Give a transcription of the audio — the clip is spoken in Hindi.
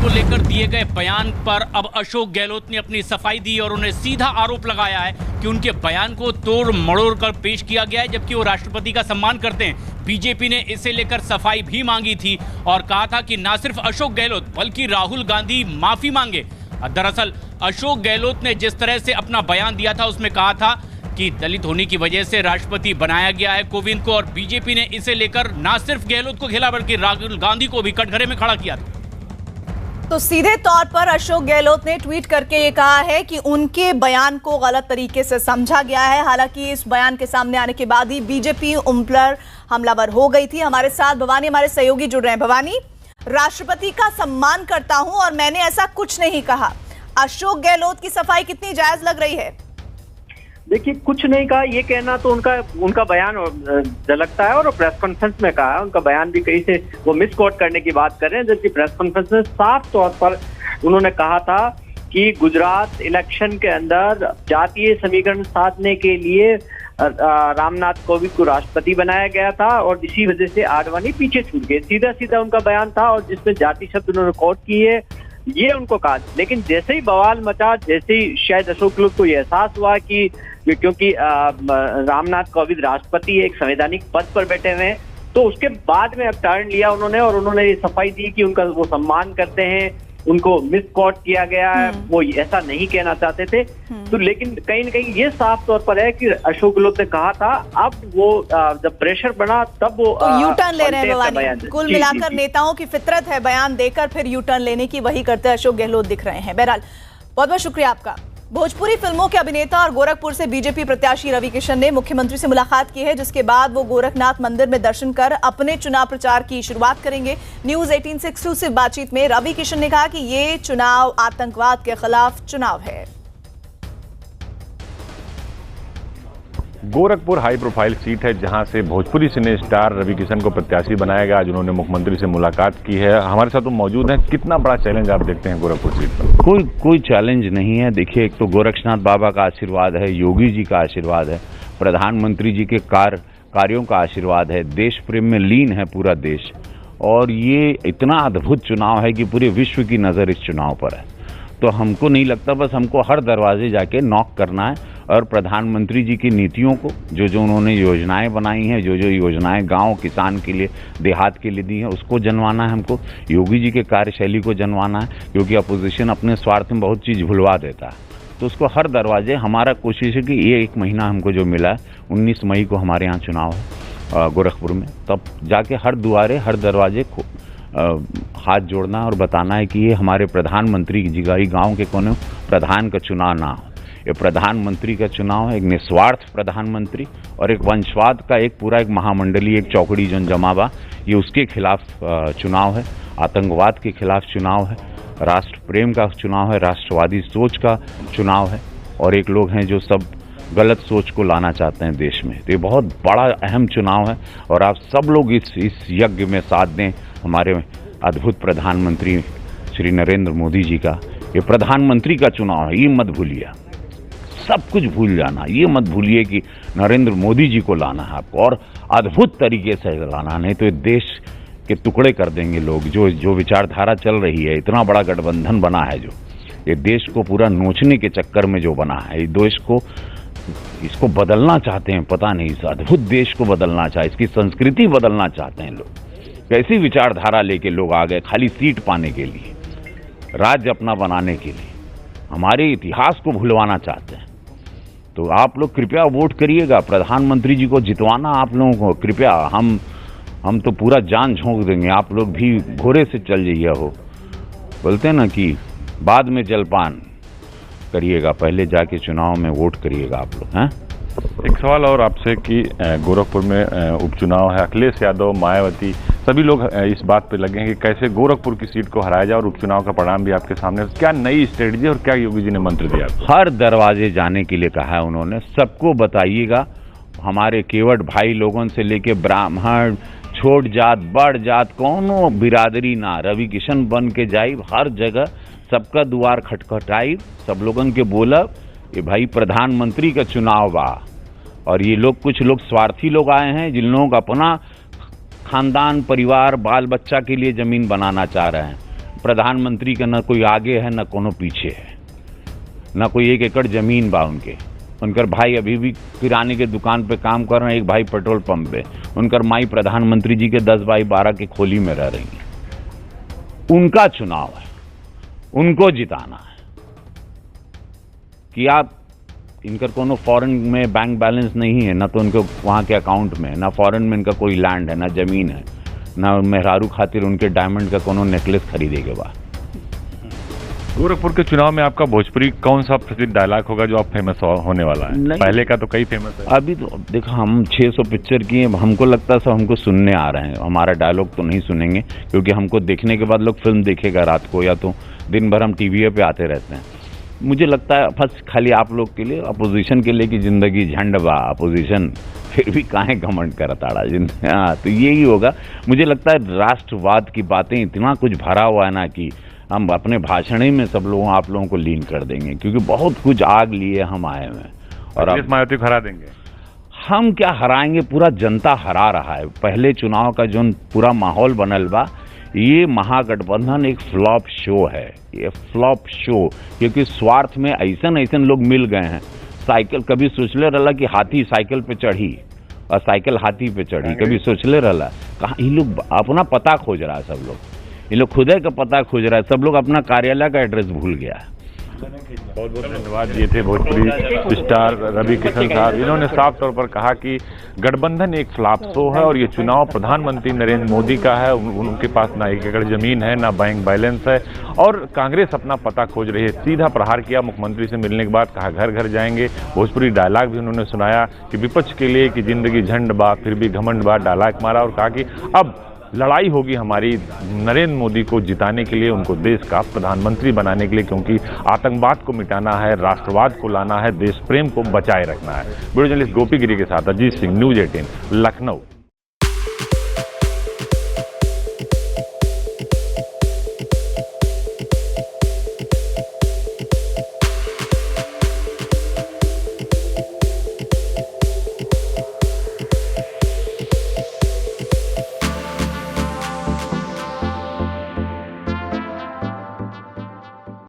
को लेकर दिए गए बयान पर अब अशोक गहलोत ने अपनी सफाई दी और उन्हें सीधा आरोप लगाया है कि उनके बयान को तोड़ मड़ोड़ कर पेश किया गया है, जबकि वो राष्ट्रपति का सम्मान करते हैं। बीजेपी ने इसे लेकर सफाई भी मांगी थी और कहा था कि न सिर्फ अशोक गहलोत बल्कि राहुल गांधी माफी मांगे। दरअसल अशोक गहलोत ने जिस तरह से अपना बयान दिया था उसमें कहा था कि दलित होने की वजह से राष्ट्रपति बनाया गया है कोविंद को, और बीजेपी ने इसे लेकर न सिर्फ गहलोत को खेला बल्कि राहुल गांधी को भी कटघरे में खड़ा किया था। तो सीधे तौर पर अशोक गहलोत ने ट्वीट करके ये कहा है कि उनके बयान को गलत तरीके से समझा गया है। हालांकि इस बयान के सामने आने के बाद ही बीजेपी उन पर हमलावर हो गई थी। हमारे साथ भवानी, हमारे सहयोगी जुड़ रहे हैं। भवानी, राष्ट्रपति का सम्मान करता हूं और मैंने ऐसा कुछ नहीं कहा। अशोक गहलोत की सफाई कितनी जायज लग रही है? देखिए, कुछ नहीं कहा, ये कहना तो उनका बयान झलकता है और प्रेस कॉन्फ्रेंस में कहा है। उनका बयान भी कहीं से वो मिस कोट करने की बात कर रहे हैं, जबकि प्रेस कॉन्फ्रेंस में साफ तौर पर उन्होंने कहा था कि गुजरात इलेक्शन के अंदर जातीय समीकरण साधने के लिए रामनाथ कोविंद को राष्ट्रपति बनाया गया था और इसी वजह से आडवाणी पीछे छूट गए। सीधा सीधा उनका बयान था और जिसमें जाति शब्द उन्होंने कोट किए, ये उनको कहा। लेकिन जैसे ही बवाल मचा, जैसे ही शायद अशोक गहलोत को ये एहसास हुआ कि क्योंकि रामनाथ कोविंद राष्ट्रपति एक संवैधानिक पद पर बैठे हुए हैं, तो उसके बाद में अब टर्न लिया उन्होंने और उन्होंने ये सफाई दी कि उनका वो सम्मान करते हैं, उनको मिस कोट किया गया है, वो ऐसा नहीं कहना चाहते थे। तो लेकिन कहीं न कहीं ये साफ तौर पर है कि अशोक गहलोत ने कहा था, अब वो जब प्रेशर बना तब वो यू टर्न ले रहे हैं भवानी। कुल मिलाकर नेताओं की फितरत है बयान देकर फिर यू टर्न लेने की, वही करते अशोक गहलोत दिख रहे हैं। बहरहाल बहुत बहुत शुक्रिया आपका। भोजपुरी फिल्मों के अभिनेता और गोरखपुर से बीजेपी प्रत्याशी रवि किशन ने मुख्यमंत्री से मुलाकात की है, जिसके बाद वो गोरखनाथ मंदिर में दर्शन कर अपने चुनाव प्रचार की शुरुआत करेंगे। न्यूज 18 से एक्सक्लूसिव बातचीत में रवि किशन ने कहा कि ये चुनाव आतंकवाद के खिलाफ चुनाव है। गोरखपुर हाई प्रोफाइल सीट है जहां से भोजपुरी सिने स्टार रवि किशन को प्रत्याशी बनाया गया। आज उन्होंने मुख्यमंत्री से मुलाकात की है। हमारे साथ तो मौजूद हैं। कितना बड़ा चैलेंज आप देखते हैं गोरखपुर सीट पर? कोई चैलेंज नहीं है। देखिए, एक तो गोरक्षनाथ बाबा का आशीर्वाद है, योगी जी का आशीर्वाद है, प्रधानमंत्री जी के कार्यों का आशीर्वाद है, देश प्रेम में लीन है पूरा देश, और ये इतना अद्भुत चुनाव है कि पूरे विश्व की नज़र इस चुनाव पर है। तो हमको नहीं लगता, बस हमको हर दरवाजे जाके नॉक करना है और प्रधानमंत्री जी की नीतियों को, जो उन्होंने योजनाएं बनाई हैं, जो योजनाएं गांव किसान के लिए, देहात के लिए दी हैं, उसको जनवाना है हमको। योगी जी के कार्यशैली को जनवाना है, क्योंकि अपोजिशन अपने स्वार्थ में बहुत चीज़ भुलवा देता है। तो उसको हर दरवाजे, हमारा कोशिश है कि ये एक महीना हमको जो मिला है, 19 मई को हमारे यहाँ चुनाव है गोरखपुर में, तब जाके हर दुआरे, हर दरवाजे हाथ जोड़ना और बताना है कि ये हमारे प्रधानमंत्री की जगह, ही गाँव के कोने प्रधान का चुनाव ना हो। ये प्रधानमंत्री का चुनाव है, एक निस्वार्थ प्रधानमंत्री, और एक वंशवाद का एक पूरा एक महामंडली, एक चौकड़ी जो जमावा, ये उसके खिलाफ चुनाव है। आतंकवाद के खिलाफ चुनाव है, राष्ट्र प्रेम का चुनाव है, राष्ट्रवादी सोच का चुनाव है, और एक लोग हैं जो सब गलत सोच को लाना चाहते हैं देश में। तो ये बहुत बड़ा अहम चुनाव है और आप सब लोग इस यज्ञ में साथ दें। हमारे अद्भुत प्रधानमंत्री श्री नरेंद्र मोदी जी का ये प्रधानमंत्री का चुनाव है, ये मत भूलिए। सब कुछ भूल जाना, ये मत भूलिए कि नरेंद्र मोदी जी को लाना है आपको, और अद्भुत तरीके से लाना, नहीं तो देश के टुकड़े कर देंगे लोग। जो विचारधारा चल रही है, इतना बड़ा गठबंधन बना है, जो ये देश को पूरा नोचने के चक्कर में जो बना है, ये देश को, इसको बदलना चाहते हैं। पता नहीं, इस अद्भुत देश को बदलना चाहे, इसकी संस्कृति बदलना चाहते हैं लोग। कैसी विचारधारा लेके लोग आ गए खाली सीट पाने के लिए, राज्य अपना बनाने के लिए, हमारे इतिहास को भुलवाना चाहते हैं। तो आप लोग कृपया वोट करिएगा, प्रधानमंत्री जी को जितवाना आप लोगों को कृपया। हम तो पूरा जान झोंक देंगे, आप लोग भी भोरे से चल जाइए। हो बोलते हैं ना कि बाद में जलपान करिएगा, पहले जाके चुनाव में वोट करिएगा आप लोग। हैं, एक सवाल और आपसे कि गोरखपुर में उपचुनाव है, अखिलेश यादव, मायावती, सभी लोग इस बात पे लगे हैं कि कैसे गोरखपुर की सीट को हराया जाए, और उपचुनाव का परिणाम भी आपके सामने। क्या नई स्ट्रेटजी और क्या योगी जी ने मंत्र दिया? हर दरवाजे जाने के लिए कहा है उन्होंने, सबको बताइएगा। हमारे केवट भाई लोगों से लेके ब्राह्मण, छोट जात, बड़ जात, कौनो बिरादरी ना, रवि किशन बन के जाई, हर जगह सबका द्वार खटखटाई, सब लोगन के बोलब ये भाई प्रधानमंत्री का चुनाव बा। और ये लोग, कुछ लोग स्वार्थी लोग आए हैं, जिन लोग अपना खानदान, परिवार, बाल बच्चा के लिए जमीन बनाना चाह रहे हैं। प्रधानमंत्री का न कोई आगे है न कोनो पीछे है, न कोई 1 एकड़ जमीन बा उनके। उनकर भाई अभी भी किराने के दुकान पे काम कर रहे हैं, एक भाई पेट्रोल पंप पे। उनकर माई प्रधानमंत्री जी के 10 बाई 12 की खोली में रह रही है। उनका चुनाव है, उनको जिताना है। कि आप इनकर कोनो फॉरेन में बैंक बैलेंस नहीं है, ना तो उनके वहाँ के अकाउंट में, ना फॉरेन में इनका कोई लैंड है, ना जमीन है, ना मेहरारू खातिर उनके डायमंड का कोनो नेकलेस खरीदे के बाद। गोरखपुर के चुनाव में आपका भोजपुरी कौन सा प्रसिद्ध डायलॉग होगा जो आप फेमस होने वाला है? पहले का तो कई फेमस है। अभी तो देखो, हम 600 पिक्चर किए, हमको लगता है सब हमको सुनने आ रहे हैं। हमारा डायलॉग तो नहीं सुनेंगे, क्योंकि हमको देखने के बाद लोग फिल्म देखेगा रात को, या तो दिन भर हम टीवी पे आते रहते हैं। मुझे लगता है बस खाली आप लोग के लिए, अपोजिशन के लिए कि जिंदगी झंड बा, अपोजिशन फिर भी काहे घमंड करताड़ा। हाँ, तो यही होगा। मुझे लगता है राष्ट्रवाद की बातें इतना कुछ भरा हुआ है ना कि हम अपने भाषण ही में सब लोगों आप लोगों को लीन कर देंगे, क्योंकि बहुत कुछ आग लिए हम आए हैं। और अब मायावती को हरा देंगे। हम क्या हराएंगे, पूरा जनता हरा रहा है। पहले चुनाव का जो पूरा माहौल बनल बा, ये महागठबंधन एक फ्लॉप शो है। ये फ्लॉप शो, क्योंकि स्वार्थ में ऐसन लोग मिल गए हैं। साइकिल कभी सोचले रहला कि हाथी साइकिल पे चढ़ी और साइकिल हाथी पे चढ़ी, कभी सोचले रहला? कहाँ ये लोग अपना पता खोज रहा है, सब लोग ये लोग खुदे का पता खोज रहा है, सब लोग अपना कार्यालय का एड्रेस भूल गया है। बहुत बहुत धन्यवाद। ये थे भोजपुरी स्टार रवि किशन साहब। इन्होंने साफ तौर पर कहा कि गठबंधन एक फ्लॉप शो है और ये चुनाव प्रधानमंत्री नरेंद्र मोदी का है। उनके पास ना 1 एकड़ जमीन है, ना बैंक बैलेंस है, और कांग्रेस अपना पता खोज रही है। सीधा प्रहार किया मुख्यमंत्री से मिलने के बाद, कहा घर घर जाएंगे। भोजपुरी डायलॉग भी उन्होंने सुनाया कि विपक्ष के लिए कि जिंदगी झंड बा फिर भी घमंड बा, डायलॉग मारा और कहा कि अब लड़ाई होगी हमारी नरेंद्र मोदी को जिताने के लिए, उनको देश का प्रधानमंत्री बनाने के लिए, क्योंकि आतंकवाद को मिटाना है, राष्ट्रवाद को लाना है, देश प्रेम को बचाए रखना है। वीडियो जर्नलिस्ट गोपी गिरी के साथ अजीत सिंह, न्यूज़ 18 लखनऊ।